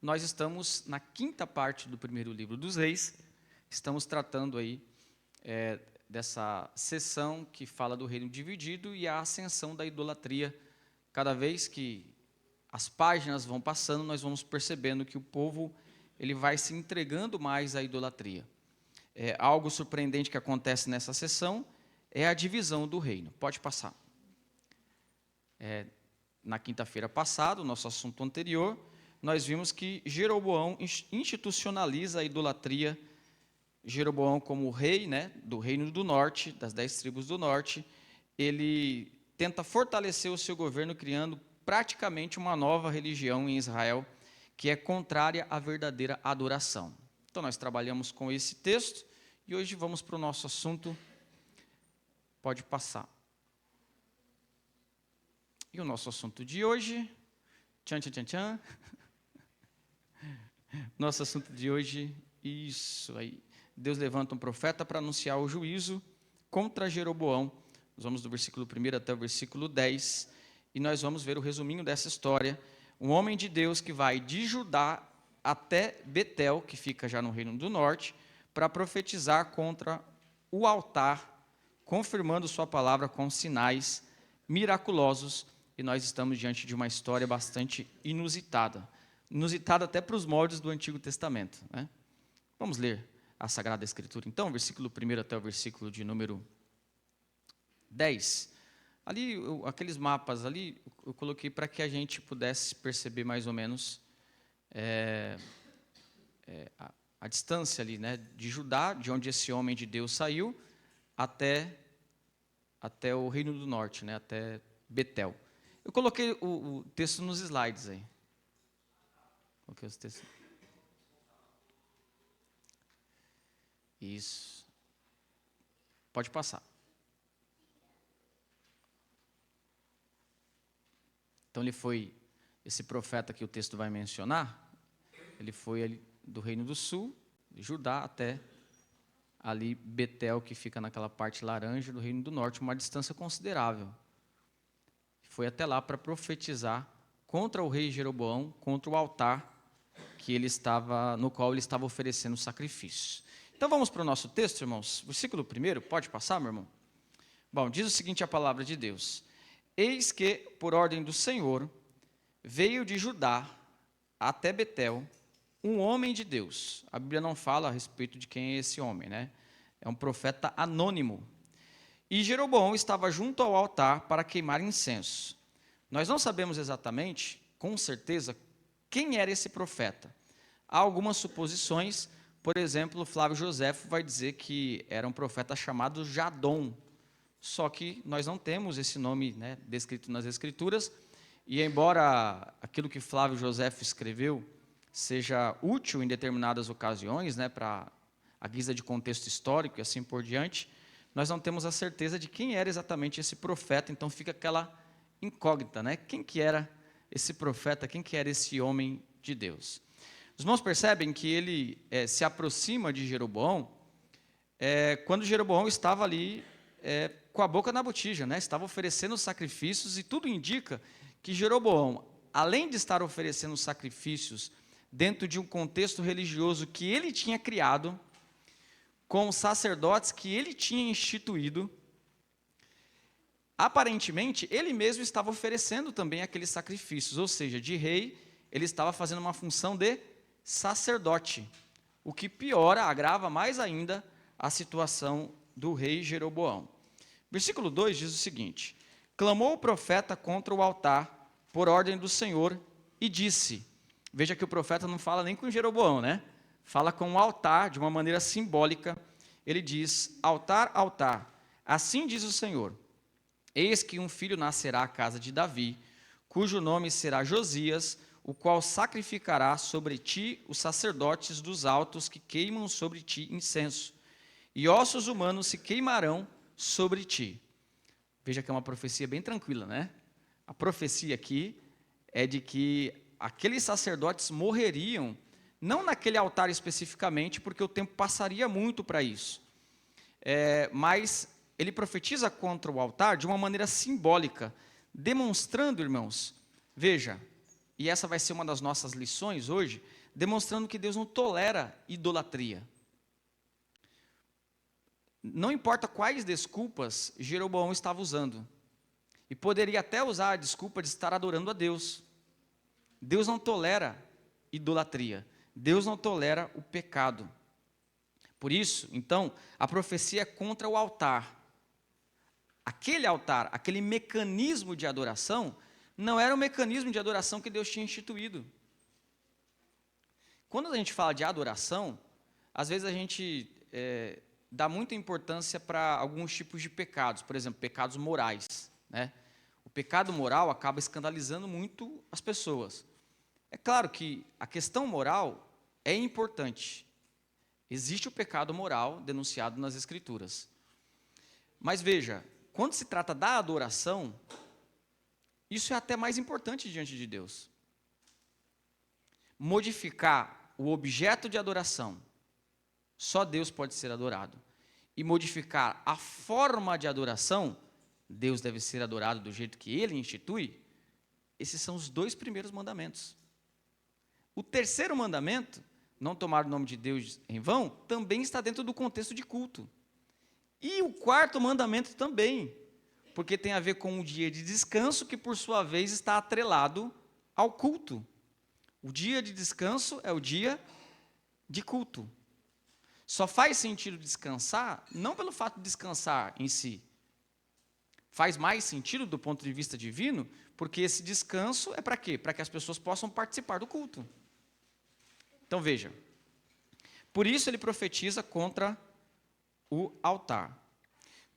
nós estamos na quinta parte do primeiro livro dos Reis, estamos tratando aí dessa sessão que fala do reino dividido e a ascensão da idolatria. Cada vez que as páginas vão passando, nós vamos percebendo que o povo ele vai se entregando mais à idolatria. Algo surpreendente que acontece nessa sessão é a divisão do reino. Pode passar. Na quinta-feira passada, o nosso assunto anterior, nós vimos que Jeroboão institucionaliza a idolatria. Jeroboão, como rei, do reino do norte, das 10 tribos do norte, ele tenta fortalecer o seu governo, criando praticamente uma nova religião em Israel, que é contrária à verdadeira adoração. Então, nós trabalhamos com esse texto, e hoje vamos para o nosso assunto. Pode passar. E o nosso assunto de hoje, nosso assunto de hoje, isso aí. Deus levanta um profeta para anunciar o juízo contra Jeroboão. Nós vamos do versículo 1 até o versículo 10, e nós vamos ver o resuminho dessa história. Um homem de Deus que vai de Judá até Betel, que fica já no reino do norte, para profetizar contra o altar, confirmando sua palavra com sinais miraculosos, e nós estamos diante de uma história bastante inusitada até para os moldes do Antigo Testamento, né? Vamos ler a Sagrada Escritura, então, versículo 1 até o versículo de número 10. Ali, aqueles mapas ali, eu coloquei para que a gente pudesse perceber mais ou menos a distância ali, de Judá, de onde esse homem de Deus saiu, até o reino do norte, até Betel. Eu coloquei o texto nos slides aí. Coloquei os textos. Isso. Pode passar. Então, esse profeta que o texto vai mencionar, ele foi ali do reino do sul, de Judá, até ali Betel, que fica naquela parte laranja do reino do norte, uma distância considerável. Foi até lá para profetizar contra o rei Jeroboão, contra o altar no qual ele estava oferecendo sacrifícios. Então vamos para o nosso texto, irmãos. Versículo 1, pode passar, meu irmão? Bom, diz o seguinte a palavra de Deus: Eis que, por ordem do Senhor, veio de Judá até Betel um homem de Deus. A Bíblia não fala a respeito de quem é esse homem, É um profeta anônimo. E Jeroboão estava junto ao altar para queimar incenso. Nós não sabemos exatamente, com certeza, quem era esse profeta. Há algumas suposições. Por exemplo, Flávio Joséfo vai dizer que era um profeta chamado Jadom. Só que nós não temos esse nome descrito nas Escrituras. E embora aquilo que Flávio Joséfo escreveu seja útil em determinadas ocasiões, para a guisa de contexto histórico e assim por diante, nós não temos a certeza de quem era exatamente esse profeta. Então fica aquela incógnita, Quem que era esse profeta, quem que era esse homem de Deus? Os irmãos percebem que ele se aproxima de Jeroboão quando Jeroboão estava ali com a boca na botija, estava oferecendo sacrifícios, e tudo indica que Jeroboão, além de estar oferecendo sacrifícios dentro de um contexto religioso que ele tinha criado, com os sacerdotes que ele tinha instituído, aparentemente ele mesmo estava oferecendo também aqueles sacrifícios, ou seja, de rei, ele estava fazendo uma função de sacerdote, o que piora, agrava mais ainda a situação do rei Jeroboão. Versículo 2 diz o seguinte: Clamou o profeta contra o altar, por ordem do Senhor, e disse. Veja que o profeta não fala nem com Jeroboão, Fala com o altar, de uma maneira simbólica. Ele diz: Altar, altar, assim diz o Senhor, eis que um filho nascerá à casa de Davi, cujo nome será Josias, o qual sacrificará sobre ti os sacerdotes dos altos que queimam sobre ti incenso, e ossos humanos se queimarão sobre ti. Veja que é uma profecia bem tranquila, A profecia aqui é de que aqueles sacerdotes morreriam, não naquele altar especificamente, porque o tempo passaria muito para isso, mas ele profetiza contra o altar de uma maneira simbólica, demonstrando, irmãos, veja, e essa vai ser uma das nossas lições hoje, demonstrando que Deus não tolera idolatria. Não importa quais desculpas Jeroboão estava usando, e poderia até usar a desculpa de estar adorando a Deus. Deus não tolera idolatria, Deus não tolera o pecado. Por isso, então, a profecia é contra o altar. Aquele altar, aquele mecanismo de adoração, não era o mecanismo de adoração que Deus tinha instituído. Quando a gente fala de adoração, às vezes a gente dá muita importância para alguns tipos de pecados, por exemplo, pecados morais, né? O pecado moral acaba escandalizando muito as pessoas. É claro que a questão moral é importante. Existe o pecado moral denunciado nas Escrituras. Mas veja, quando se trata da adoração, isso é até mais importante diante de Deus. Modificar o objeto de adoração, só Deus pode ser adorado. E modificar a forma de adoração, Deus deve ser adorado do jeito que Ele institui. Esses são os 2 primeiros mandamentos. O terceiro mandamento, não tomar o nome de Deus em vão, também está dentro do contexto de culto. E o quarto mandamento também, porque tem a ver com o dia de descanso, que por sua vez está atrelado ao culto. O dia de descanso é o dia de culto. Só faz sentido descansar, não pelo fato de descansar em si. Faz mais sentido do ponto de vista divino, porque esse descanso é para quê? Para que as pessoas possam participar do culto. Então veja, por isso ele profetiza contra o altar.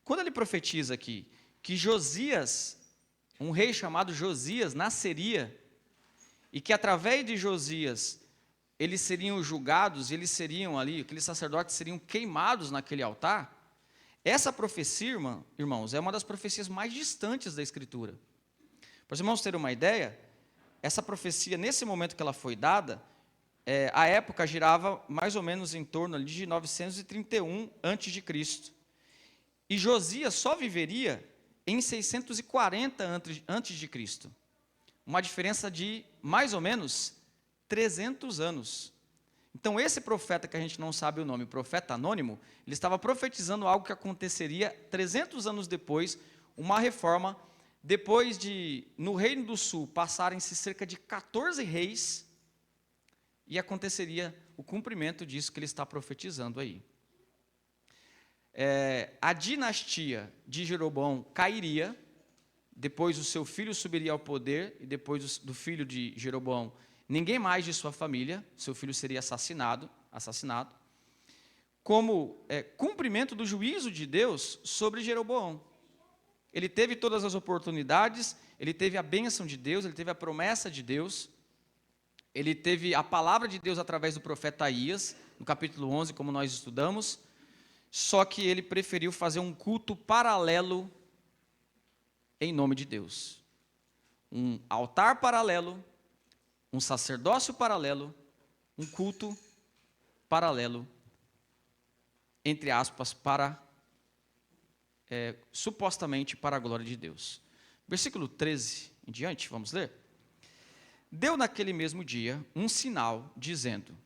Quando ele profetiza aqui que Josias, um rei chamado Josias, nasceria, e que através de Josias eles seriam julgados, eles seriam ali, aqueles sacerdotes seriam queimados naquele altar, essa profecia, irmãos, é uma das profecias mais distantes da Escritura. Para os irmãos terem uma ideia, essa profecia, nesse momento que ela foi dada, a época girava mais ou menos em torno ali de 931 a.C. E Josias só viveria em 640 a.C. Uma diferença de mais ou menos 300 anos. Então esse profeta que a gente não sabe o nome, o profeta anônimo, ele estava profetizando algo que aconteceria 300 anos depois, uma reforma, depois de, no Reino do Sul, passarem-se cerca de 14 reis, e aconteceria o cumprimento disso que ele está profetizando aí. A dinastia de Jeroboão cairia, depois o seu filho subiria ao poder, e depois do filho de Jeroboão, ninguém mais de sua família, seu filho seria assassinado, como cumprimento do juízo de Deus sobre Jeroboão. Ele teve todas as oportunidades, ele teve a bênção de Deus, ele teve a promessa de Deus, ele teve a palavra de Deus através do profeta Aías, no capítulo 11, como nós estudamos, só que ele preferiu fazer um culto paralelo em nome de Deus. Um altar paralelo, um sacerdócio paralelo, um culto paralelo, entre aspas, supostamente para a glória de Deus. Versículo 13 em diante, vamos ler? Deu naquele mesmo dia um sinal, dizendo: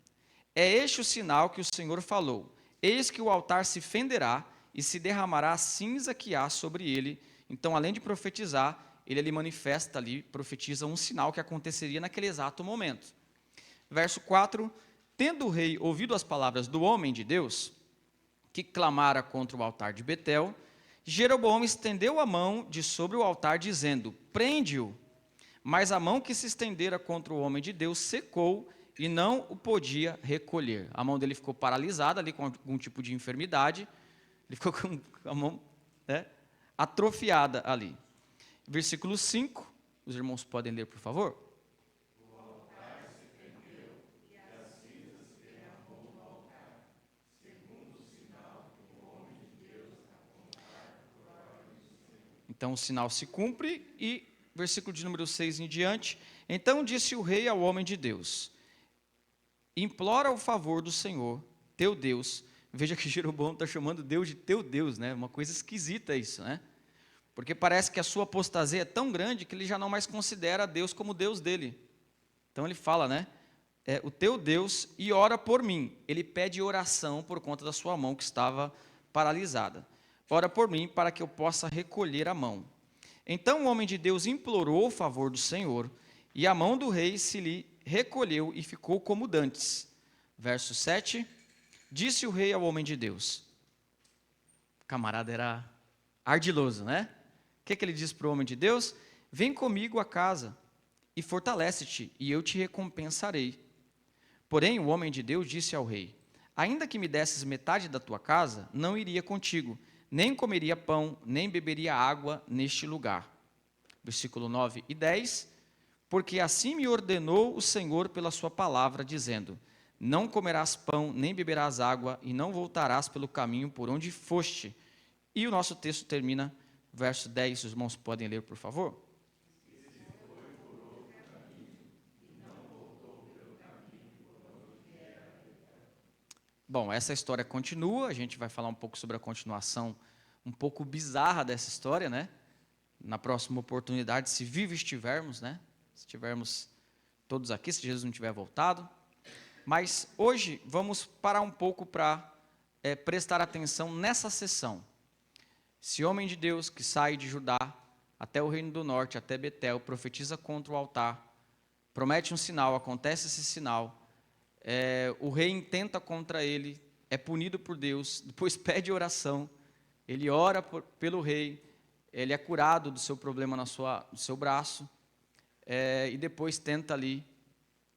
é este o sinal que o Senhor falou, eis que o altar se fenderá e se derramará a cinza que há sobre ele. Então, além de profetizar, ele ali manifesta ali, profetiza um sinal que aconteceria naquele exato momento. Verso 4, tendo o rei ouvido as palavras do homem de Deus, que clamara contra o altar de Betel, Jeroboão estendeu a mão de sobre o altar, dizendo: prende-o. Mas a mão que se estendera contra o homem de Deus secou e não o podia recolher. A mão dele ficou paralisada ali com algum tipo de enfermidade, ele ficou com a mão atrofiada ali. Versículo 5, os irmãos podem ler, por favor? O altar se prendeu e as cinzas se derramou no altar, segundo o sinal que o homem de Deus apontara por ordem do Senhor. Então o sinal se cumpre e, versículo de número 6 em diante, então disse o rei ao homem de Deus: implora o favor do Senhor, teu Deus. Veja que Jeroboão está chamando Deus de teu Deus, né? Uma coisa esquisita isso, né? Porque parece que a sua apostasia é tão grande que ele já não mais considera Deus como Deus dele. Então ele fala, né? O teu Deus, e ora por mim. Ele pede oração por conta da sua mão que estava paralisada. Ora por mim para que eu possa recolher a mão. Então o homem de Deus implorou o favor do Senhor, e a mão do rei se lhe recolheu e ficou como dantes. Verso 7, disse o rei ao homem de Deus. O camarada era ardiloso, né? O que ele disse para o homem de Deus? Vem comigo a casa e fortalece-te, e eu te recompensarei. Porém o homem de Deus disse ao rei, ainda que me desses metade da tua casa, não iria contigo, nem comeria pão, nem beberia água neste lugar. Versículo 9 e 10, porque assim me ordenou o Senhor pela sua palavra, dizendo, não comerás pão, nem beberás água, e não voltarás pelo caminho por onde foste. E o nosso texto termina, verso 10, os irmãos podem ler, por favor? Bom, essa história continua, a gente vai falar um pouco sobre a continuação um pouco bizarra dessa história, né? Na próxima oportunidade, se vivos estivermos, né? Se estivermos todos aqui, se Jesus não tiver voltado. Mas hoje vamos parar um pouco para prestar atenção nessa sessão. Esse homem de Deus que sai de Judá até o reino do norte, até Betel, profetiza contra o altar, promete um sinal, acontece esse sinal, o rei intenta contra ele, é punido por Deus, depois pede oração, ele ora pelo rei, ele é curado do seu problema no seu braço, e depois tenta ali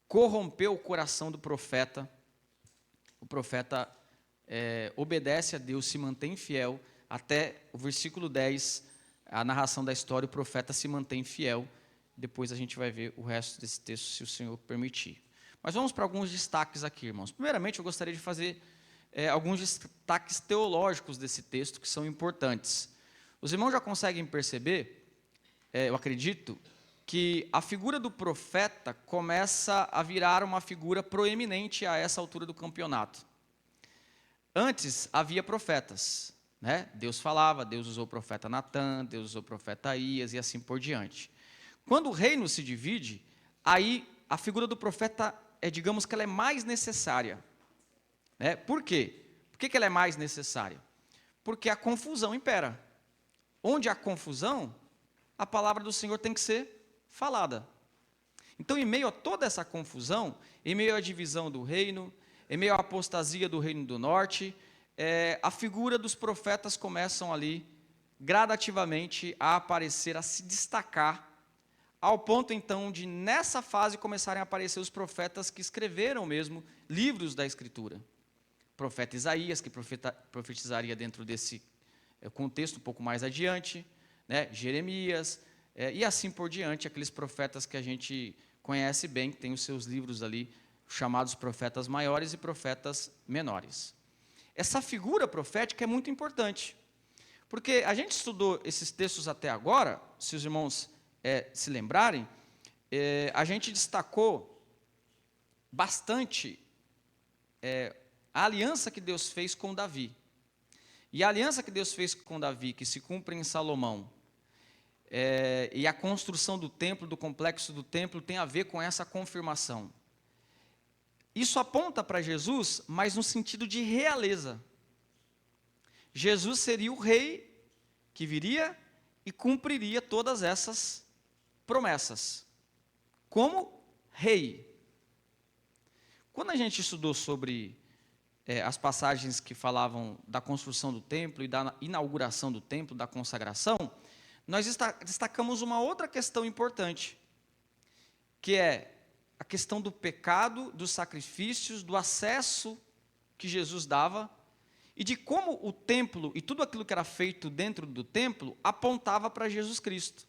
corromper o coração do profeta. O profeta obedece a Deus, se mantém fiel, até o versículo 10, a narração da história, o profeta se mantém fiel. Depois a gente vai ver o resto desse texto, se o Senhor permitir. Mas vamos para alguns destaques aqui, irmãos. Primeiramente, eu gostaria de fazer alguns destaques teológicos desse texto, que são importantes. Os irmãos já conseguem perceber, eu acredito, que a figura do profeta começa a virar uma figura proeminente a essa altura do campeonato. Antes, havia profetas, né? Deus falava, Deus usou o profeta Natã, Deus usou o profeta Aías e assim por diante. Quando o reino se divide, aí a figura do profeta, digamos que ela é mais necessária. Por quê? Por que ela é mais necessária? Porque a confusão impera. Onde há confusão, a palavra do Senhor tem que ser falada. Então, em meio a toda essa confusão, em meio à divisão do reino, em meio à apostasia do reino do norte, a figura dos profetas começam ali, gradativamente, a aparecer, a se destacar, ao ponto, então, de, nessa fase, começarem a aparecer os profetas que escreveram mesmo livros da Escritura. O profeta Isaías, que profetizaria dentro desse contexto um pouco mais adiante, né? Jeremias, e assim por diante, aqueles profetas que a gente conhece bem, que tem os seus livros ali, chamados profetas maiores e profetas menores. Essa figura profética é muito importante, porque a gente estudou esses textos até agora, se os irmãos se lembrarem, a gente destacou bastante a aliança que Deus fez com Davi. E a aliança que Deus fez com Davi, que se cumpre em Salomão, e a construção do templo, do complexo do templo, tem a ver com essa confirmação. Isso aponta para Jesus, mas no sentido de realeza. Jesus seria o rei que viria e cumpriria todas essas promessas, como rei. Quando a gente estudou sobre as passagens que falavam da construção do templo e da inauguração do templo, da consagração, nós destacamos uma outra questão importante, que é a questão do pecado, dos sacrifícios, do acesso que Jesus dava, e de como o templo e tudo aquilo que era feito dentro do templo apontava para Jesus Cristo.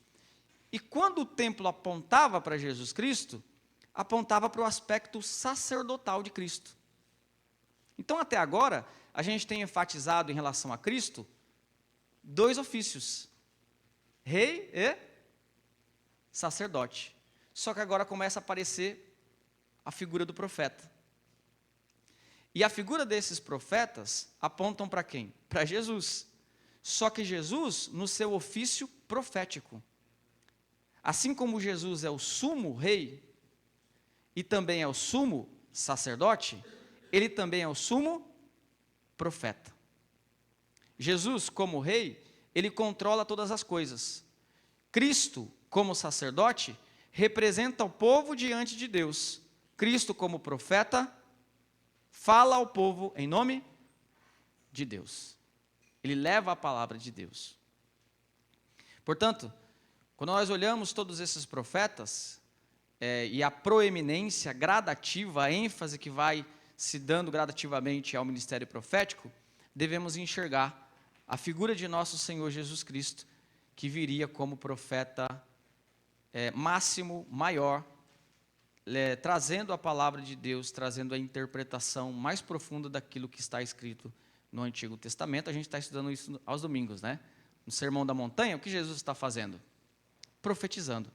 E quando o templo apontava para Jesus Cristo, apontava para o aspecto sacerdotal de Cristo. Então, até agora, a gente tem enfatizado em relação a Cristo dois ofícios: rei e sacerdote. Só que agora começa a aparecer a figura do profeta. E a figura desses profetas apontam para quem? Para Jesus. Só que Jesus, no seu ofício profético. Assim como Jesus é o sumo rei, e também é o sumo sacerdote, ele também é o sumo profeta. Jesus, como rei, ele controla todas as coisas. Cristo, como sacerdote, representa o povo diante de Deus. Cristo, como profeta, fala ao povo em nome de Deus. Ele leva a palavra de Deus. Portanto, quando nós olhamos todos esses profetas, e a proeminência gradativa, a ênfase que vai se dando gradativamente ao ministério profético, devemos enxergar a figura de nosso Senhor Jesus Cristo, que viria como profeta máximo, maior, trazendo a palavra de Deus, trazendo a interpretação mais profunda daquilo que está escrito no Antigo Testamento. A gente está estudando isso aos domingos, né? No Sermão da Montanha, o que Jesus está fazendo? Profetizando.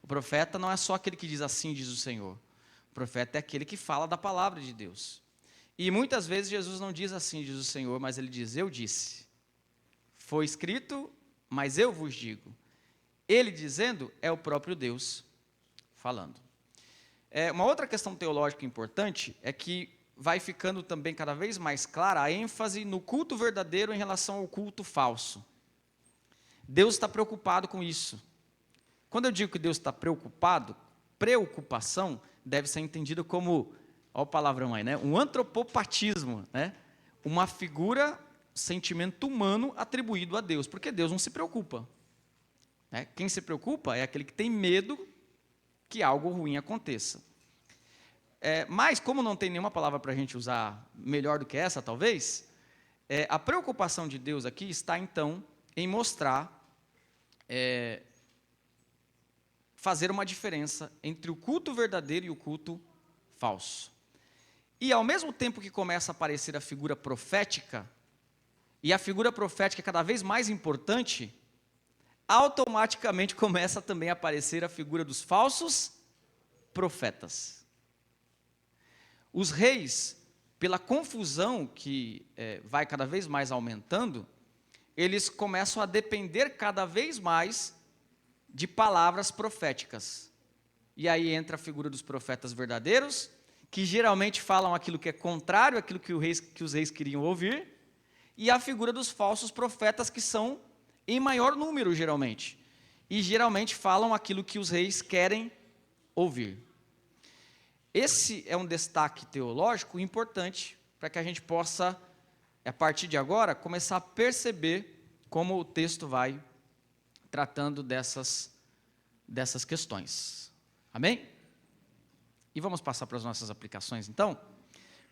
O profeta não é só aquele que diz assim, diz o Senhor. O profeta é aquele que fala da palavra de Deus. E muitas vezes Jesus não diz assim, diz o Senhor, mas ele diz, eu disse. Foi escrito, mas eu vos digo. Ele dizendo é o próprio Deus falando. Uma outra questão teológica importante é que vai ficando também cada vez mais clara a ênfase no culto verdadeiro em relação ao culto falso. Deus está preocupado com isso. Quando eu digo que Deus está preocupado, preocupação deve ser entendida como, olha o palavrão aí, né? Um antropopatismo, né? Uma figura, sentimento humano atribuído a Deus, porque Deus não se preocupa. Né? Quem se preocupa é aquele que tem medo que algo ruim aconteça. Mas, como não tem nenhuma palavra para a gente usar melhor do que essa, talvez, a preocupação de Deus aqui está, então, em mostrar, fazer uma diferença entre o culto verdadeiro e o culto falso. E, ao mesmo tempo que começa a aparecer a figura profética, e a figura profética é cada vez mais importante, automaticamente começa também a aparecer a figura dos falsos profetas. Os reis, pela confusão que vai cada vez mais aumentando, eles começam a depender cada vez mais de palavras proféticas. E aí entra a figura dos profetas verdadeiros, que geralmente falam aquilo que é contrário àquilo que os reis queriam ouvir, e a figura dos falsos profetas, que são em maior número, geralmente. E geralmente falam aquilo que os reis querem ouvir. Esse é um destaque teológico importante para que a gente possa, a partir de agora, começar a perceber como o texto vai tratando dessas questões. Amém? E vamos passar para as nossas aplicações, então?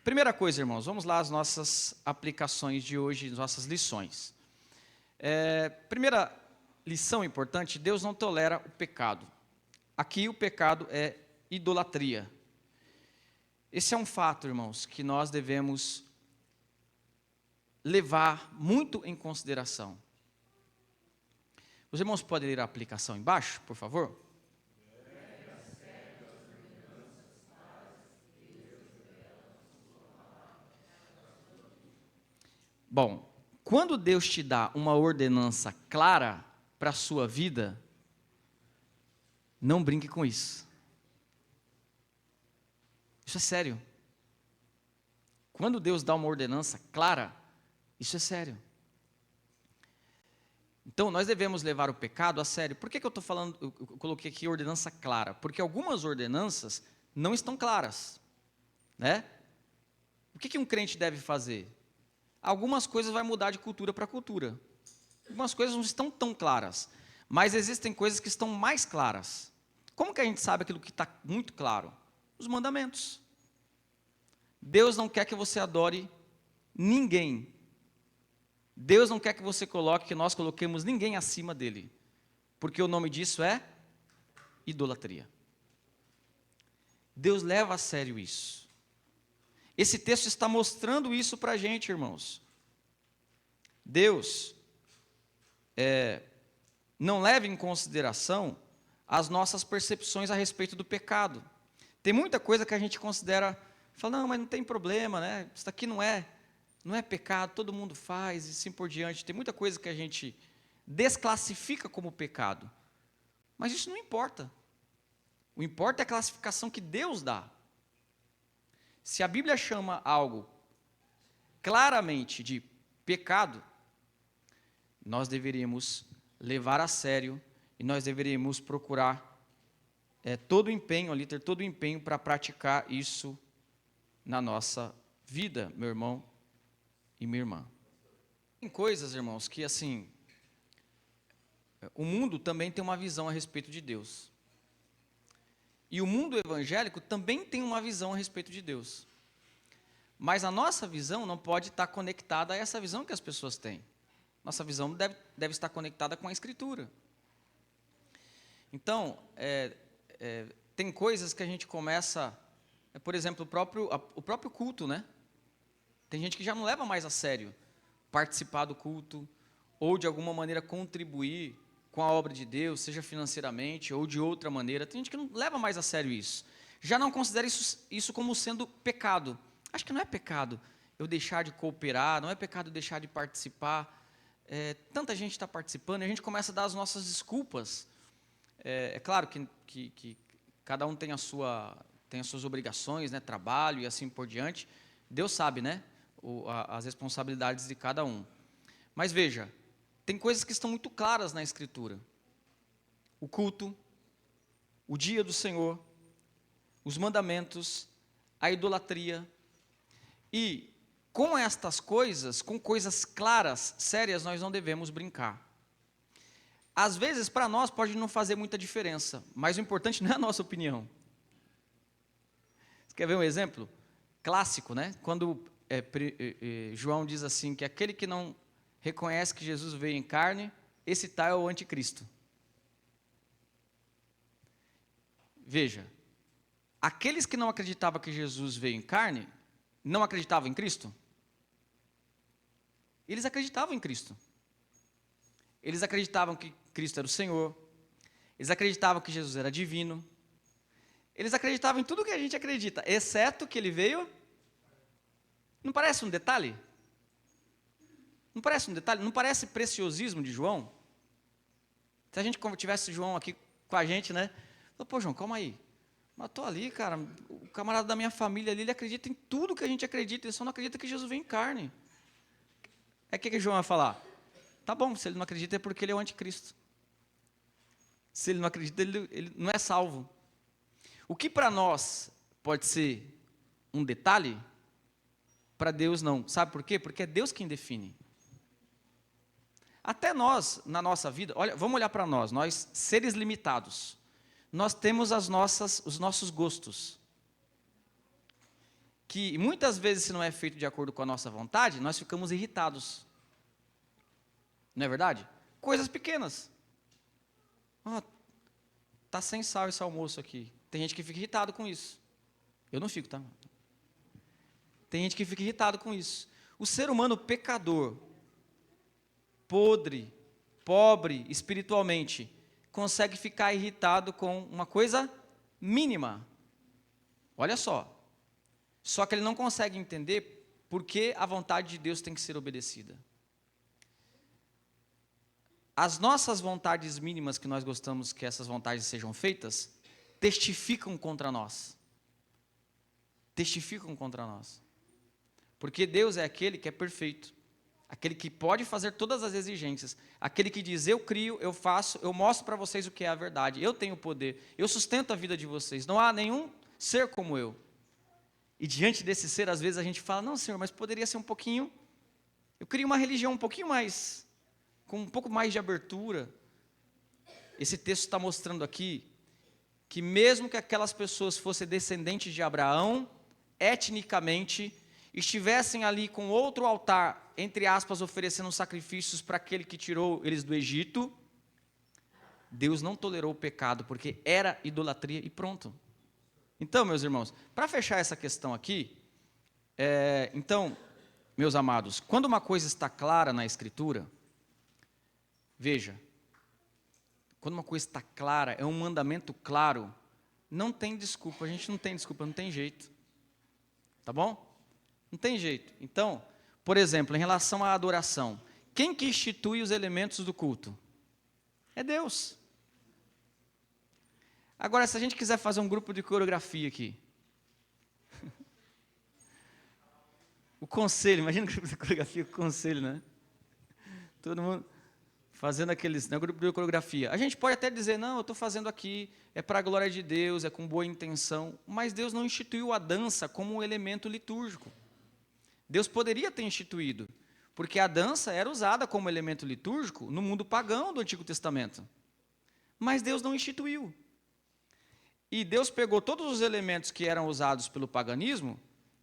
Primeira coisa, irmãos, vamos lá às nossas aplicações de hoje, nossas lições. Primeira lição importante, Deus não tolera o pecado. Aqui o pecado é idolatria. Esse é um fato, irmãos, que nós devemos levar muito em consideração. Os irmãos podem ler a aplicação embaixo, por favor? Bom, quando Deus te dá uma ordenança clara para a sua vida, não brinque com isso. Isso é sério. Quando Deus dá uma ordenança clara, isso é sério. Então, nós devemos levar o pecado a sério. Por que eu estou falando, eu coloquei aqui ordenança clara? Porque algumas ordenanças não estão claras. Né? O que um crente deve fazer? Algumas coisas vai mudar de cultura para cultura. Algumas coisas não estão tão claras. Mas existem coisas que estão mais claras. Como que a gente sabe aquilo que está muito claro? Os mandamentos. Deus não quer que você adore ninguém. Deus não quer que você coloque, que nós coloquemos ninguém acima dele. Porque o nome disso é idolatria. Deus leva a sério isso. Esse texto está mostrando isso para a gente, irmãos. Deus não leva em consideração as nossas percepções a respeito do pecado. Tem muita coisa que a gente considera, fala, não, mas não tem problema, né? Isso aqui não é pecado, todo mundo faz, e assim por diante. Tem muita coisa que a gente desclassifica como pecado. Mas isso não importa. O importa é a classificação que Deus dá. Se a Bíblia chama algo claramente de pecado, nós deveríamos levar a sério e nós deveríamos procurar todo o empenho ali, ter todo o empenho para praticar isso na nossa vida, meu irmão e minha irmã. Tem coisas, irmãos, que assim, o mundo também tem uma visão a respeito de Deus. E o mundo evangélico também tem uma visão a respeito de Deus. Mas a nossa visão não pode estar conectada a essa visão que as pessoas têm. Nossa visão deve estar conectada com a Escritura. Então, tem coisas que a gente começa, por exemplo, o próprio culto, né? Tem gente que já não leva mais a sério participar do culto, ou de alguma maneira contribuir com a obra de Deus, seja financeiramente ou de outra maneira. Tem gente que não leva mais a sério isso. Já não considera isso como sendo pecado. Acho que não é pecado eu deixar de cooperar, não é pecado deixar de participar. Tanta gente está participando e a gente começa a dar as nossas desculpas. É claro que cada um tem as suas obrigações, né, trabalho e assim por diante. Deus sabe, né, as responsabilidades de cada um. Mas veja, tem coisas que estão muito claras na Escritura. O culto, o dia do Senhor, os mandamentos, a idolatria. E com estas coisas, com coisas claras, sérias, nós não devemos brincar. Às vezes, para nós, pode não fazer muita diferença, mas o importante não é a nossa opinião. Você quer ver um exemplo clássico, né? Quando João diz assim, que aquele que não reconhece que Jesus veio em carne, esse tal é o anticristo. Veja, aqueles que não acreditavam que Jesus veio em carne, não acreditavam em Cristo? Eles acreditavam em Cristo. Eles acreditavam que Cristo era o Senhor. Eles acreditavam que Jesus era divino. Eles acreditavam em tudo que a gente acredita, exceto que ele veio. Não parece um detalhe? Não parece um detalhe? Não parece preciosismo de João? Se a gente tivesse João aqui com a gente, né? Pô, João, calma aí. Mas estou ali, cara, o camarada da minha família ali, ele acredita em tudo que a gente acredita, ele só não acredita que Jesus vem em carne. O que João vai falar? Tá bom, se ele não acredita é porque ele é o anticristo. Se ele não acredita, ele não é salvo. O que para nós pode ser um detalhe, para Deus não. Sabe por quê? Porque é Deus quem define. Até nós, na nossa vida, vamos olhar para nós seres limitados, nós temos os nossos gostos, que muitas vezes, se não é feito de acordo com a nossa vontade, nós ficamos irritados. Não é verdade? Coisas pequenas. Tá sem sal esse almoço aqui. Tem gente que fica irritado com isso. Eu não fico, tá? Tem gente que fica irritado com isso. O ser humano pecador, podre, pobre espiritualmente, consegue ficar irritado com uma coisa mínima. Olha só. Só que ele não consegue entender por que a vontade de Deus tem que ser obedecida. As nossas vontades mínimas que nós gostamos que essas vontades sejam feitas, testificam contra nós. Testificam contra nós. Porque Deus é aquele que é perfeito. Aquele que pode fazer todas as exigências. Aquele que diz, eu crio, eu faço, eu mostro para vocês o que é a verdade. Eu tenho poder, eu sustento a vida de vocês. Não há nenhum ser como eu. E diante desse ser, às vezes a gente fala, não, Senhor, mas poderia ser um pouquinho... Eu queria uma religião um pouquinho mais... com um pouco mais de abertura. Esse texto está mostrando aqui que mesmo que aquelas pessoas fossem descendentes de Abraão, etnicamente, estivessem ali com outro altar, entre aspas, oferecendo sacrifícios para aquele que tirou eles do Egito, Deus não tolerou o pecado, porque era idolatria e pronto. Então, meus irmãos, para fechar essa questão aqui, então, meus amados, quando uma coisa está clara na Escritura, veja, quando uma coisa está clara, é um mandamento claro, não tem desculpa, a gente não tem desculpa, não tem jeito. Tá bom? Não tem jeito. Então, por exemplo, em relação à adoração, quem que institui os elementos do culto? É Deus. Agora, se a gente quiser fazer um grupo de coreografia aqui, o conselho, imagina o grupo de coreografia com o conselho, né? Todo mundo fazendo aqueles, né, grupo de coreografia. A gente pode até dizer, não, eu estou fazendo aqui, é para a glória de Deus, é com boa intenção, mas Deus não instituiu a dança como um elemento litúrgico. Deus poderia ter instituído, porque a dança era usada como elemento litúrgico no mundo pagão do Antigo Testamento. Mas Deus não instituiu. E Deus pegou todos os elementos que eram usados pelo paganismo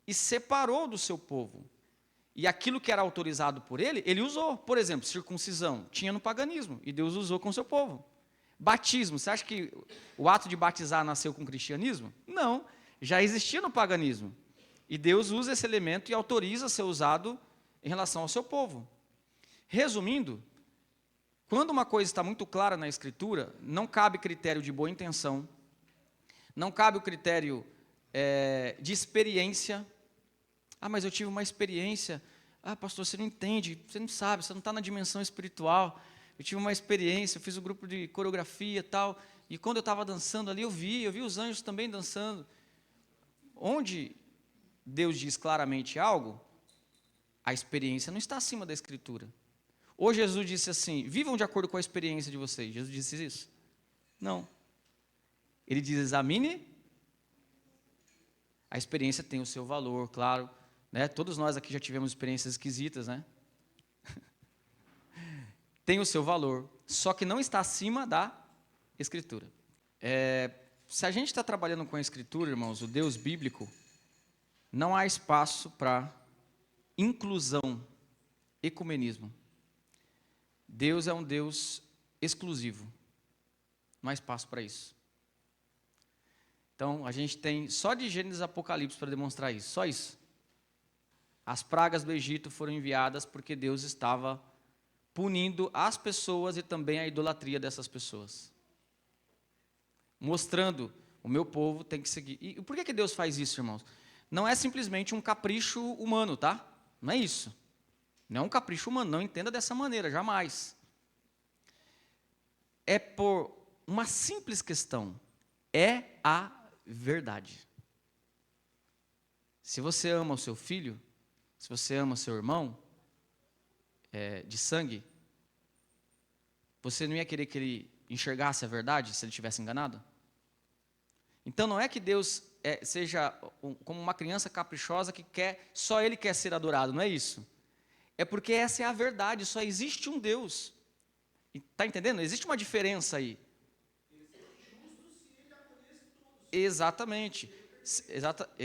e separou do seu povo. E aquilo que era autorizado por ele, ele usou. Por exemplo, circuncisão, tinha no paganismo, e Deus usou com o seu povo. Batismo, você acha que o ato de batizar nasceu com o cristianismo? Não, já existia no paganismo. E Deus usa esse elemento e autoriza ser usado em relação ao seu povo. Resumindo, quando uma coisa está muito clara na Escritura, não cabe critério de boa intenção, não cabe o critério de experiência. Ah, mas eu tive uma experiência. Ah, pastor, você não entende, você não sabe, você não está na dimensão espiritual. Eu tive uma experiência, eu fiz um grupo de coreografia e tal, e quando eu estava dançando ali, eu vi os anjos também dançando. Onde Deus diz claramente algo, a experiência não está acima da Escritura. Ou Jesus disse assim, vivam de acordo com a experiência de vocês. Jesus disse isso? Não. Ele diz, examine. A experiência tem o seu valor, claro. Né? Todos nós aqui já tivemos experiências esquisitas, né? Tem o seu valor, só que não está acima da Escritura. Se a gente está trabalhando com a Escritura, irmãos, o Deus bíblico, não há espaço para inclusão, ecumenismo. Deus é um Deus exclusivo. Não há espaço para isso. Então, a gente tem só de Gênesis e Apocalipse para demonstrar isso, só isso. As pragas do Egito foram enviadas porque Deus estava punindo as pessoas e também a idolatria dessas pessoas. Mostrando, o meu povo tem que seguir. E por que Deus faz isso, irmãos? Não é simplesmente um capricho humano, tá? Não é isso. Não é um capricho humano, não entenda dessa maneira, jamais. É por uma simples questão. É a verdade. Se você ama o seu filho, se você ama seu irmão de sangue, você não ia querer que ele enxergasse a verdade se ele estivesse enganado? Então não é que Deus seja como uma criança caprichosa que só ele quer ser adorado, não é isso. É porque essa é a verdade, só existe um Deus. Está entendendo? Existe uma diferença aí. Exatamente.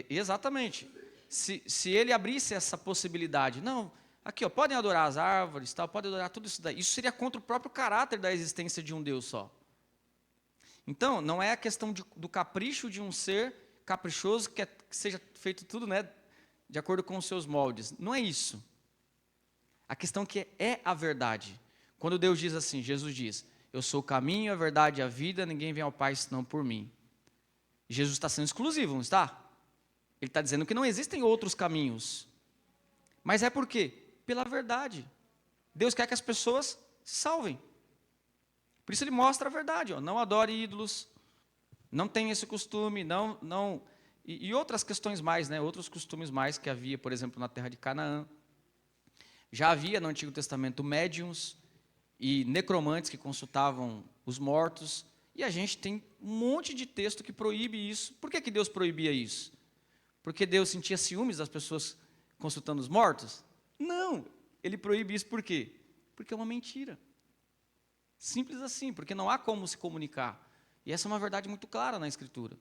Exatamente. Se ele abrisse essa possibilidade, não, aqui, ó, podem adorar as árvores, tal, podem adorar tudo isso daí. Isso seria contra o próprio caráter da existência de um Deus só. Então, não é a questão do capricho de um ser caprichoso que seja feito tudo, né, de acordo com os seus moldes. Não é isso. A questão que é a verdade. Quando Deus diz assim, Jesus diz, eu sou o caminho, a verdade e a vida, ninguém vem ao Pai senão por mim. Jesus está sendo exclusivo, não está? Ele está dizendo que não existem outros caminhos. Mas é por quê? Pela verdade. Deus quer que as pessoas se salvem. Por isso ele mostra a verdade. Ó, não adore ídolos, não tenha esse costume, e outras questões mais, né, outros costumes mais que havia, por exemplo, na terra de Canaã. Já havia no Antigo Testamento médiuns e necromantes que consultavam os mortos. E a gente tem um monte de texto que proíbe isso. Por que Deus proibia isso? Porque Deus sentia ciúmes das pessoas consultando os mortos? Não, ele proíbe isso por quê? Porque é uma mentira. Simples assim, porque não há como se comunicar. E essa é uma verdade muito clara na Escritura.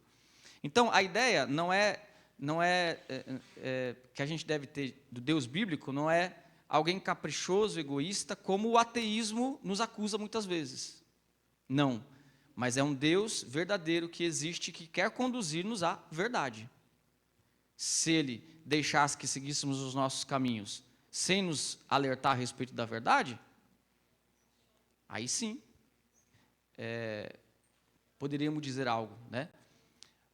Então, a ideia não é que a gente deve ter do Deus bíblico, não é alguém caprichoso, egoísta, como o ateísmo nos acusa muitas vezes. Não, mas é um Deus verdadeiro que existe, que quer conduzir-nos à verdade. Se Ele deixasse que seguíssemos os nossos caminhos, sem nos alertar a respeito da verdade, aí sim, poderíamos dizer algo, né?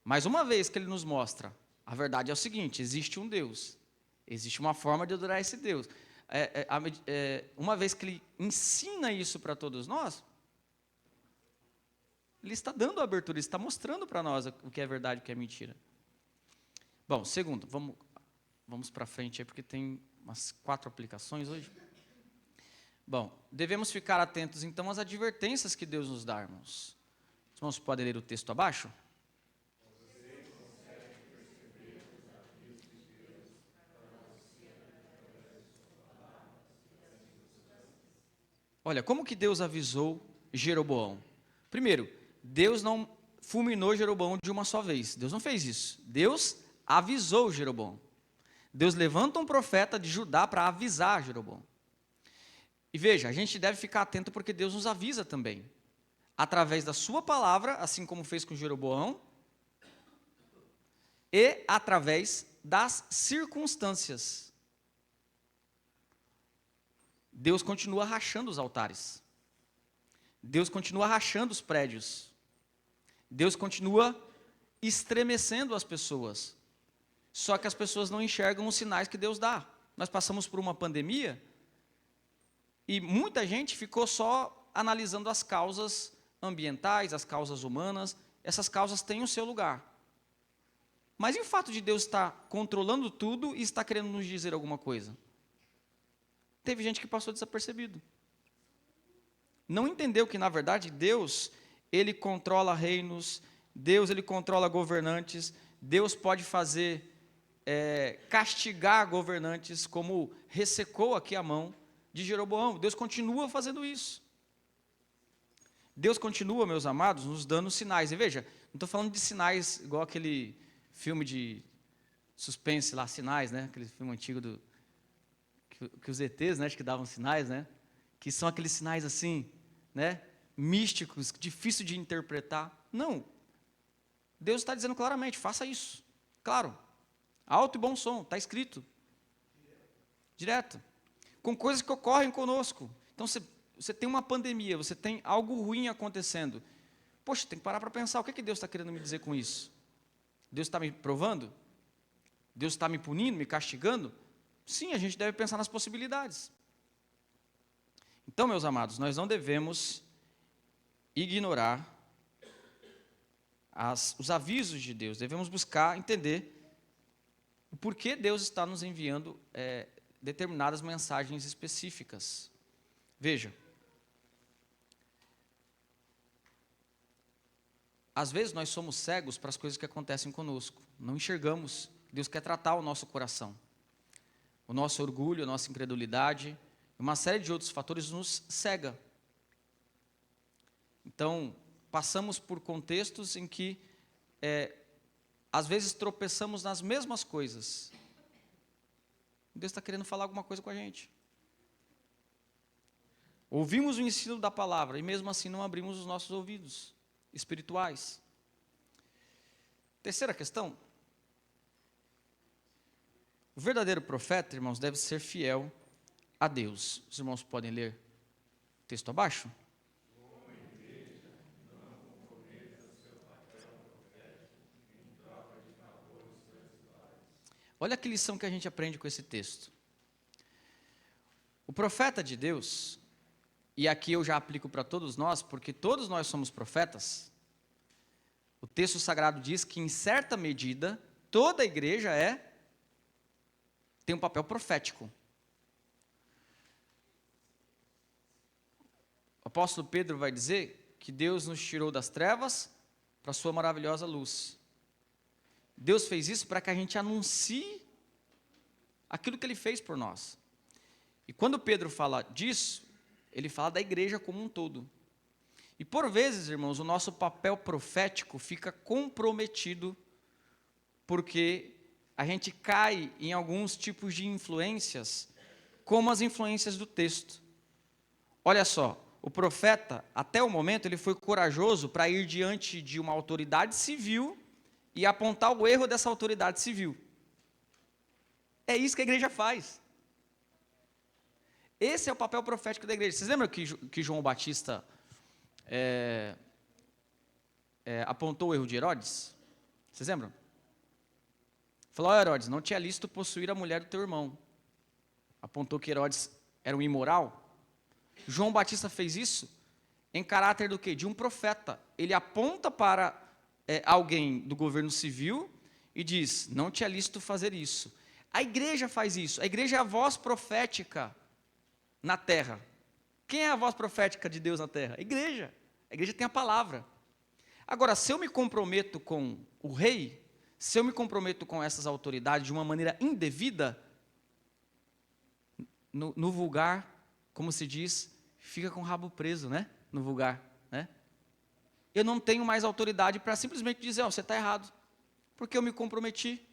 Mas uma vez que Ele nos mostra, a verdade é o seguinte, existe um Deus, existe uma forma de adorar esse Deus. Uma vez que Ele ensina isso para todos nós, Ele está dando a abertura, ele está mostrando para nós o que é verdade e o que é mentira. Bom, segundo, vamos para frente aí, porque tem umas 4 aplicações hoje. Bom, devemos ficar atentos, então, às advertências que Deus nos dá, irmãos. Os irmãos podem ler o texto abaixo? Olha, como que Deus avisou Jeroboão? Primeiro, Deus não fulminou Jeroboão de uma só vez. Deus não fez isso. Deus avisou Jeroboão. Deus levanta um profeta de Judá para avisar Jeroboão. E veja, a gente deve ficar atento porque Deus nos avisa também. Através da sua palavra, assim como fez com Jeroboão, e através das circunstâncias. Deus continua rachando os altares. Deus continua rachando os prédios. Deus continua estremecendo as pessoas. Só que as pessoas não enxergam os sinais que Deus dá. Nós passamos por uma pandemia e muita gente ficou só analisando as causas ambientais, as causas humanas. Essas causas têm o seu lugar. Mas e o fato de Deus estar controlando tudo e estar querendo nos dizer alguma coisa? Teve gente que passou desapercebido. Não entendeu que, na verdade, Deus, Ele controla reinos, Deus, Ele controla governantes, Deus pode fazer, castigar governantes, como ressecou aqui a mão de Jeroboão. Deus continua fazendo isso. Deus continua, meus amados, nos dando sinais. E veja, não estou falando de sinais igual aquele filme de suspense lá, Sinais, né? Aquele filme antigo que os ETs, né, acho que davam sinais, né? Que são aqueles sinais assim, né? Místicos, difícil de interpretar. Não. Deus está dizendo claramente, faça isso. Claro. Alto e bom som, está escrito. Direto. Com coisas que ocorrem conosco. Então, você tem uma pandemia, você tem algo ruim acontecendo. Poxa, tem que parar para pensar, o que Deus está querendo me dizer com isso? Deus está me provando? Deus está me punindo, me castigando? Sim, a gente deve pensar nas possibilidades. Então, meus amados, nós não devemos ignorar os avisos de Deus. Devemos buscar entender o porquê Deus está nos enviando determinadas mensagens específicas. Veja, às vezes nós somos cegos para as coisas que acontecem conosco. Não enxergamos. Deus quer tratar o nosso coração. O nosso orgulho, a nossa incredulidade, uma série de outros fatores nos cega. Então, passamos por contextos em que, às vezes, tropeçamos nas mesmas coisas. Deus está querendo falar alguma coisa com a gente. Ouvimos o ensino da palavra e, mesmo assim, não abrimos os nossos ouvidos espirituais. Terceira questão. O verdadeiro profeta, irmãos, deve ser fiel a Deus. Os irmãos podem ler o texto abaixo? Olha que lição que a gente aprende com esse texto. O profeta de Deus, e aqui eu já aplico para todos nós, porque todos nós somos profetas, o texto sagrado diz que, em certa medida, toda a igreja tem um papel profético. O apóstolo Pedro vai dizer que Deus nos tirou das trevas para a sua maravilhosa luz. Deus fez isso para que a gente anuncie aquilo que Ele fez por nós. E quando Pedro fala disso, ele fala da igreja como um todo. E por vezes, irmãos, o nosso papel profético fica comprometido porque a gente cai em alguns tipos de influências, como as influências do texto. Olha só, o profeta, até o momento, ele foi corajoso para ir diante de uma autoridade civil e apontar o erro dessa autoridade civil. É isso que a igreja faz. Esse é o papel profético da igreja. Vocês lembram que João Batista apontou o erro de Herodes? Vocês lembram? Falou, Herodes, não te é lícito possuir a mulher do teu irmão. Apontou que Herodes era um imoral. João Batista fez isso em caráter do quê? De um profeta. Ele aponta para alguém do governo civil e diz, não te é lícito fazer isso. A igreja faz isso. A igreja é a voz profética na terra. Quem é a voz profética de Deus na terra? A igreja. A igreja tem a palavra. Agora, se eu me comprometo com o rei, se eu me comprometo com essas autoridades de uma maneira indevida, no vulgar, como se diz, fica com o rabo preso, né? No vulgar, né? Eu não tenho mais autoridade para simplesmente dizer, você está errado, porque eu me comprometi,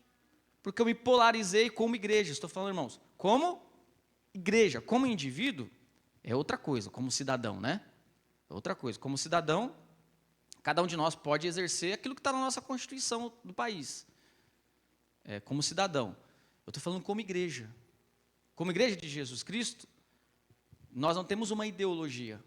porque eu me polarizei como igreja. Estou falando, irmãos, como igreja, como indivíduo, é outra coisa, como cidadão, né? É outra coisa, como cidadão, cada um de nós pode exercer aquilo que está na nossa Constituição do país, como cidadão. Eu estou falando como igreja. Como igreja de Jesus Cristo, nós não temos uma ideologia.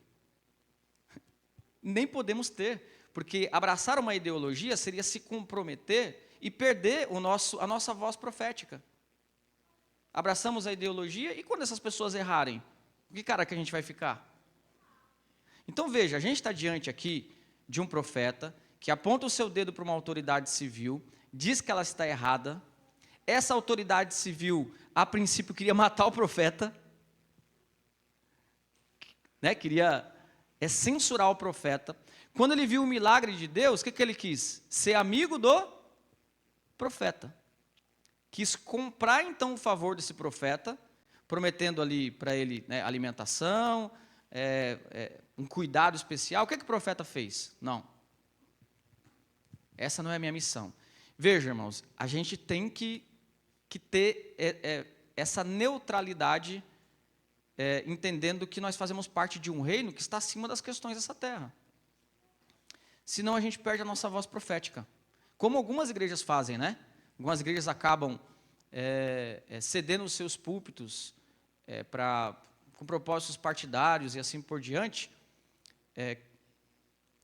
Nem podemos ter, porque abraçar uma ideologia seria se comprometer e perder a nossa voz profética. Abraçamos a ideologia e quando essas pessoas errarem, que cara que a gente vai ficar? Então veja, a gente está diante aqui de um profeta que aponta o seu dedo para uma autoridade civil, diz que ela está errada. Essa autoridade civil, a princípio, queria matar o profeta, né? Queria censurar o profeta. Quando ele viu o milagre de Deus, o que ele quis? Ser amigo do profeta. Quis comprar então o favor desse profeta, prometendo ali para ele, né, alimentação, um cuidado especial. O que o profeta fez? Não. Essa não é a minha missão. Veja, irmãos, a gente tem que ter essa neutralidade, entendendo que nós fazemos parte de um reino que está acima das questões dessa terra. Senão a gente perde a nossa voz profética. Como algumas igrejas fazem, né? Algumas igrejas acabam cedendo os seus púlpitos com propósitos partidários e assim por diante.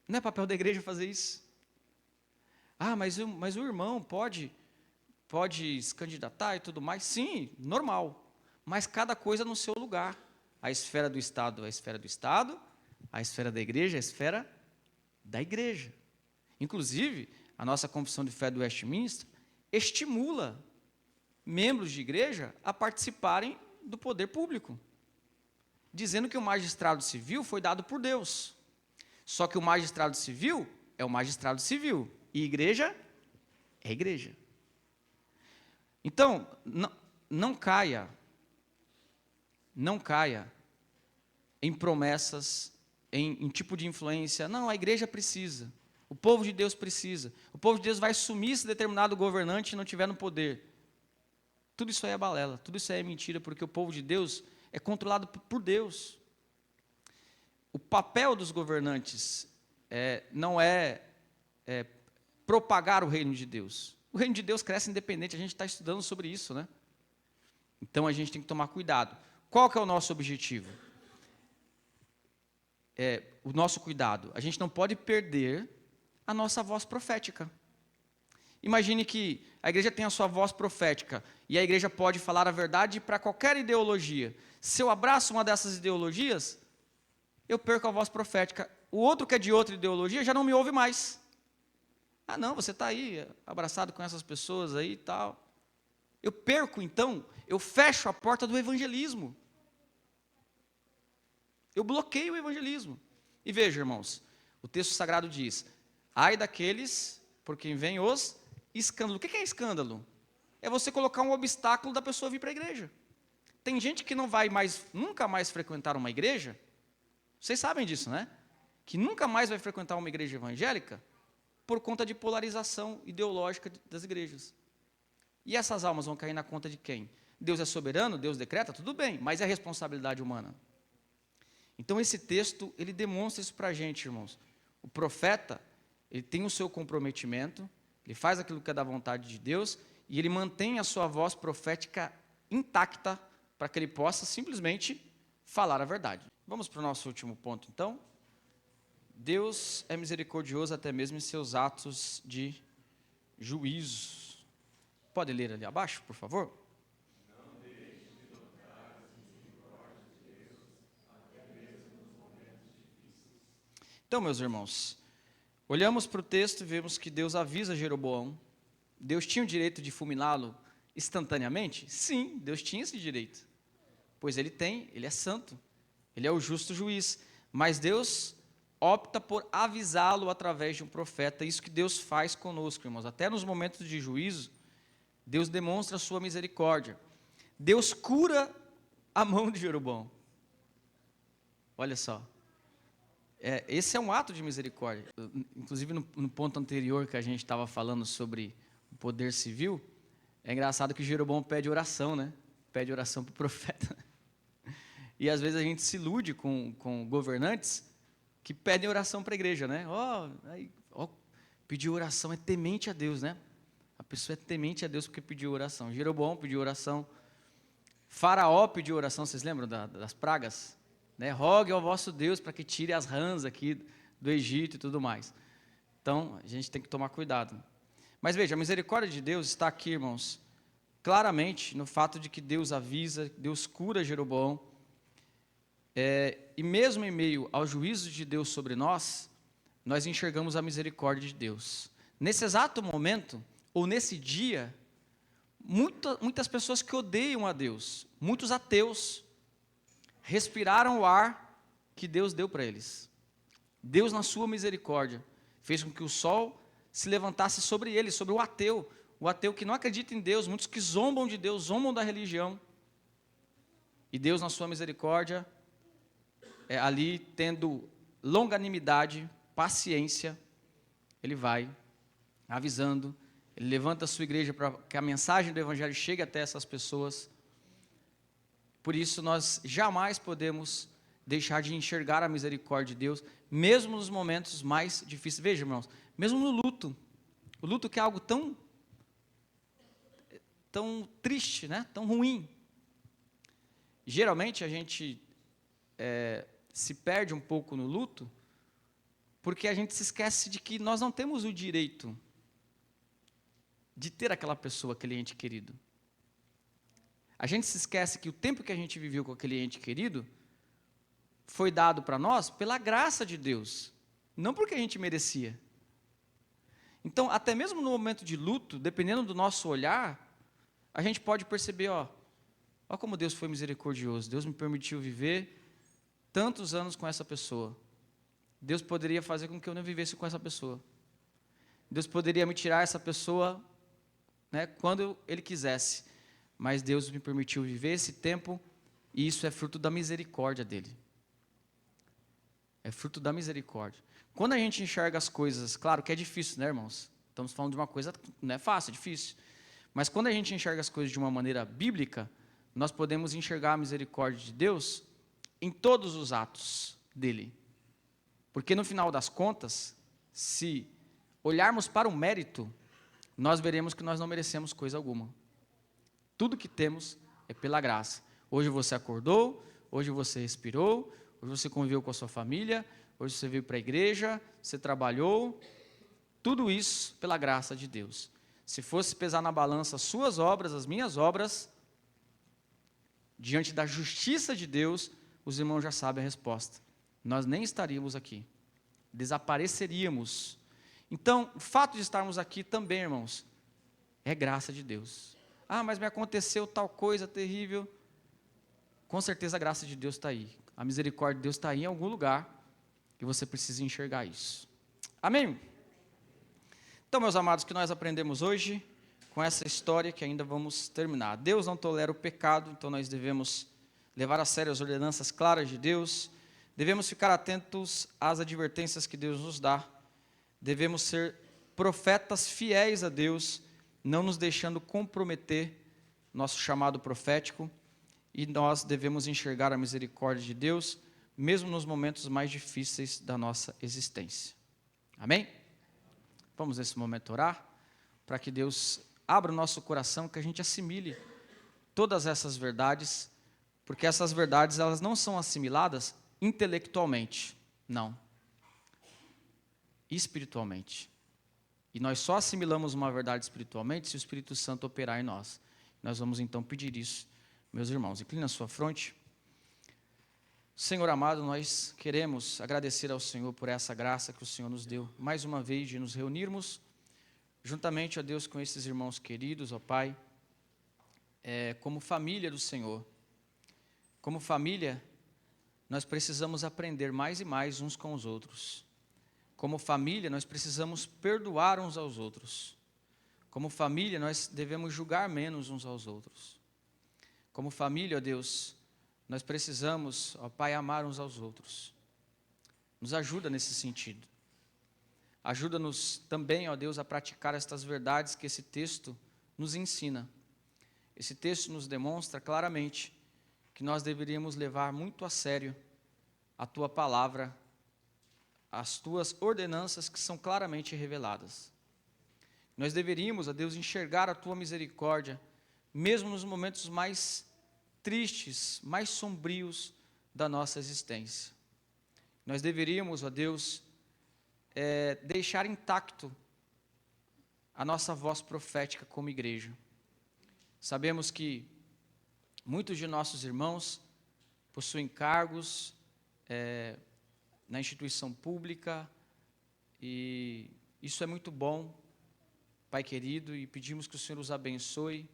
Não é papel da igreja fazer isso. Ah, mas o irmão pode se candidatar e tudo mais. Sim, normal. Mas cada coisa no seu lugar. A esfera do Estado é a esfera do Estado, a esfera da igreja é a esfera da igreja. Inclusive, a nossa confissão de fé do Westminster estimula membros de igreja a participarem do poder público, dizendo que o magistrado civil foi dado por Deus. Só que o magistrado civil é o magistrado civil, e igreja é igreja. Então, não caia em promessas, em tipo de influência. Não, a igreja precisa, o povo de Deus precisa, o povo de Deus vai sumir se determinado governante não tiver no poder. Tudo isso aí é balela, tudo isso aí é mentira, porque o povo de Deus é controlado por Deus. O papel dos governantes não é propagar o reino de Deus. O reino de Deus cresce independente, a gente está estudando sobre isso, né? Então a gente tem que tomar cuidado. Qual que é o nosso objetivo? O nosso cuidado. A gente não pode perder a nossa voz profética. Imagine que a igreja tem a sua voz profética e a igreja pode falar a verdade para qualquer ideologia. Se eu abraço uma dessas ideologias, eu perco a voz profética. O outro que é de outra ideologia já não me ouve mais. Ah, não, você está aí abraçado com essas pessoas aí e tal. Eu perco, então, eu fecho a porta do evangelismo. Eu bloqueio o evangelismo. E veja, irmãos, o texto sagrado diz, ai daqueles por quem vem os escândalos. O que é escândalo? É você colocar um obstáculo da pessoa vir para a igreja. Tem gente que não vai nunca mais frequentar uma igreja, vocês sabem disso, né? Que nunca mais vai frequentar uma igreja evangélica por conta de polarização ideológica das igrejas. E essas almas vão cair na conta de quem? Deus é soberano, Deus decreta, tudo bem, mas é responsabilidade humana. Então esse texto, ele demonstra isso para a gente, irmãos. O profeta, ele tem o seu comprometimento, ele faz aquilo que é da vontade de Deus, e ele mantém a sua voz profética intacta, para que ele possa simplesmente falar a verdade. Vamos para o nosso último ponto, então. Deus é misericordioso até mesmo em seus atos de juízo. Pode ler ali abaixo, por favor? Não deixe de notar as misericórdias de Deus, até mesmo nos momentos difíceis. Então, meus irmãos, olhamos para o texto e vemos que Deus avisa Jeroboão. Deus tinha o direito de fulminá-lo instantaneamente? Sim, Deus tinha esse direito. Pois ele tem, ele é santo, ele é o justo juiz. Mas Deus opta por avisá-lo através de um profeta. Isso que Deus faz conosco, irmãos. Até nos momentos de juízo, Deus demonstra a sua misericórdia. Deus cura a mão de Jeroboão. Olha só. Esse é um ato de misericórdia. Inclusive, no ponto anterior que a gente estava falando sobre o poder civil, é engraçado que Jeroboão pede oração, né? Pede oração para o profeta. E às vezes a gente se ilude com governantes que pedem oração para a igreja, né? Pedir oração é temente a Deus, né? A pessoa é temente a Deus porque pediu oração. Jeroboão pediu oração. Faraó pediu oração, vocês lembram das pragas? Né? Rogue ao vosso Deus para que tire as rãs aqui do Egito e tudo mais. Então, a gente tem que tomar cuidado. Mas veja, a misericórdia de Deus está aqui, irmãos, claramente no fato de que Deus avisa, Deus cura Jeroboão. E mesmo em meio ao juízo de Deus sobre nós, nós enxergamos a misericórdia de Deus. Nesse exato momento, ou nesse dia, muitas pessoas que odeiam a Deus, muitos ateus, respiraram o ar que Deus deu para eles. Deus, na sua misericórdia, fez com que o sol se levantasse sobre eles, sobre o ateu que não acredita em Deus, muitos que zombam de Deus, zombam da religião. E Deus, na sua misericórdia, ali tendo longanimidade, paciência, Ele vai avisando, Ele levanta a sua igreja para que a mensagem do Evangelho chegue até essas pessoas. Por isso, nós jamais podemos deixar de enxergar a misericórdia de Deus, mesmo nos momentos mais difíceis. Veja, irmãos, mesmo no luto, o luto que é algo tão triste, né? Tão ruim. Geralmente, a gente se perde um pouco no luto, porque a gente se esquece de que nós não temos o direito de ter aquela pessoa, aquele ente querido. A gente se esquece que o tempo que a gente viveu com aquele ente querido foi dado para nós pela graça de Deus, não porque a gente merecia. Então, até mesmo no momento de luto, dependendo do nosso olhar, a gente pode perceber, ó como Deus foi misericordioso. Deus me permitiu viver tantos anos com essa pessoa. Deus poderia fazer com que eu não vivesse com essa pessoa. Deus poderia me tirar essa pessoa, né, quando Ele quisesse. Mas Deus me permitiu viver esse tempo, e isso é fruto da misericórdia dEle. É fruto da misericórdia. Quando a gente enxerga as coisas, claro que é difícil, né, irmãos? Estamos falando de uma coisa, não é fácil, é difícil. Mas quando a gente enxerga as coisas de uma maneira bíblica, nós podemos enxergar a misericórdia de Deus em todos os atos dEle. Porque no final das contas, se olharmos para o mérito, nós veremos que nós não merecemos coisa alguma. Tudo que temos é pela graça. Hoje você acordou, hoje você respirou, hoje você conviveu com a sua família, hoje você veio para a igreja, você trabalhou. Tudo isso pela graça de Deus. Se fosse pesar na balança as suas obras, as minhas obras, diante da justiça de Deus, os irmãos já sabem a resposta. Nós nem estaríamos aqui. Desapareceríamos. Então, o fato de estarmos aqui também, irmãos, é graça de Deus. Mas me aconteceu tal coisa terrível. Com certeza a graça de Deus está aí. A misericórdia de Deus está aí em algum lugar. E você precisa enxergar isso. Amém? Então, meus amados, o que nós aprendemos hoje, com essa história que ainda vamos terminar. Deus não tolera o pecado, então nós devemos levar a sério as ordenanças claras de Deus. Devemos ficar atentos às advertências que Deus nos dá. Devemos ser profetas fiéis a Deus, não nos deixando comprometer nosso chamado profético, e nós devemos enxergar a misericórdia de Deus, mesmo nos momentos mais difíceis da nossa existência. Amém? Vamos nesse momento orar, para que Deus abra o nosso coração, que a gente assimile todas essas verdades, porque essas verdades elas não são assimiladas intelectualmente, não, espiritualmente. E nós só assimilamos uma verdade espiritualmente se o Espírito Santo operar em nós. Nós vamos então pedir isso, meus irmãos. Inclina a sua fronte. Senhor amado, nós queremos agradecer ao Senhor por essa graça que o Senhor nos deu, mais uma vez, de nos reunirmos, juntamente, ó Deus, com esses irmãos queridos, ó Pai, como família do Senhor. Como família, nós precisamos aprender mais e mais uns com os outros. Como família, nós precisamos perdoar uns aos outros. Como família, nós devemos julgar menos uns aos outros. Como família, ó Deus, nós precisamos, ó Pai, amar uns aos outros. Nos ajuda nesse sentido. Ajuda-nos também, ó Deus, a praticar estas verdades que esse texto nos ensina. Esse texto nos demonstra claramente que nós deveríamos levar muito a sério a Tua palavra, as Tuas ordenanças que são claramente reveladas. Nós deveríamos, ó Deus, enxergar a Tua misericórdia, mesmo nos momentos mais tristes, mais sombrios da nossa existência. Nós deveríamos, ó Deus, deixar intacto a nossa voz profética como igreja. Sabemos que muitos de nossos irmãos possuem cargos na instituição pública, e isso é muito bom, Pai querido, e pedimos que o Senhor os abençoe.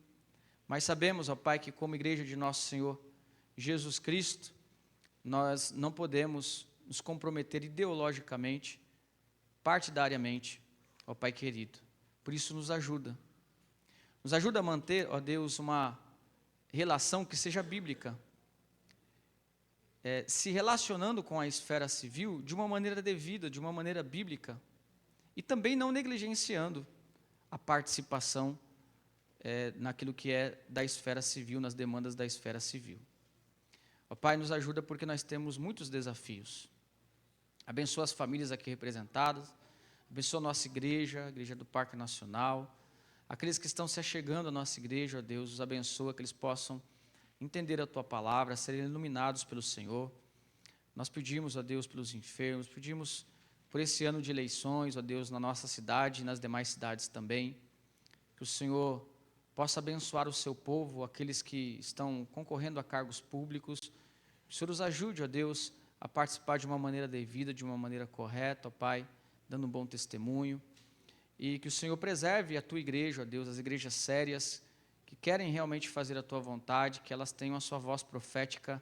Mas sabemos, ó Pai, que como igreja de nosso Senhor Jesus Cristo, nós não podemos nos comprometer ideologicamente, partidariamente, ó Pai querido. Por isso nos ajuda. Nos ajuda a manter, ó Deus, uma relação que seja bíblica. Se relacionando com a esfera civil de uma maneira devida, de uma maneira bíblica. E também não negligenciando a participação naquilo que é da esfera civil, nas demandas da esfera civil. Ó Pai, nos ajuda porque nós temos muitos desafios. Abençoa as famílias aqui representadas, abençoa a nossa igreja, a igreja do Parque Nacional, aqueles que estão se achegando à nossa igreja, ó Deus, os abençoa, que eles possam entender a Tua palavra, serem iluminados pelo Senhor. Nós pedimos, ó Deus, pelos enfermos, pedimos por esse ano de eleições, ó Deus, na nossa cidade e nas demais cidades também, que o Senhor possa abençoar o Seu povo, aqueles que estão concorrendo a cargos públicos. Que o Senhor os ajude, ó Deus, a participar de uma maneira devida, de uma maneira correta, ó Pai, dando um bom testemunho. E que o Senhor preserve a Tua igreja, ó Deus, as igrejas sérias, que querem realmente fazer a Tua vontade, que elas tenham a sua voz profética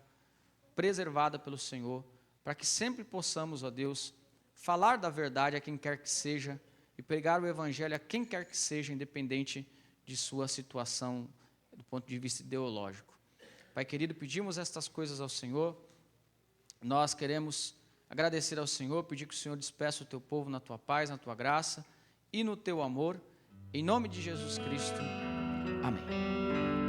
preservada pelo Senhor, para que sempre possamos, ó Deus, falar da verdade a quem quer que seja e pregar o Evangelho a quem quer que seja, independente de sua situação do ponto de vista ideológico. Pai querido, pedimos estas coisas ao Senhor. Nós queremos agradecer ao Senhor, pedir que o Senhor despeça o Teu povo na Tua paz, na Tua graça e no Teu amor. Em nome de Jesus Cristo. Amém.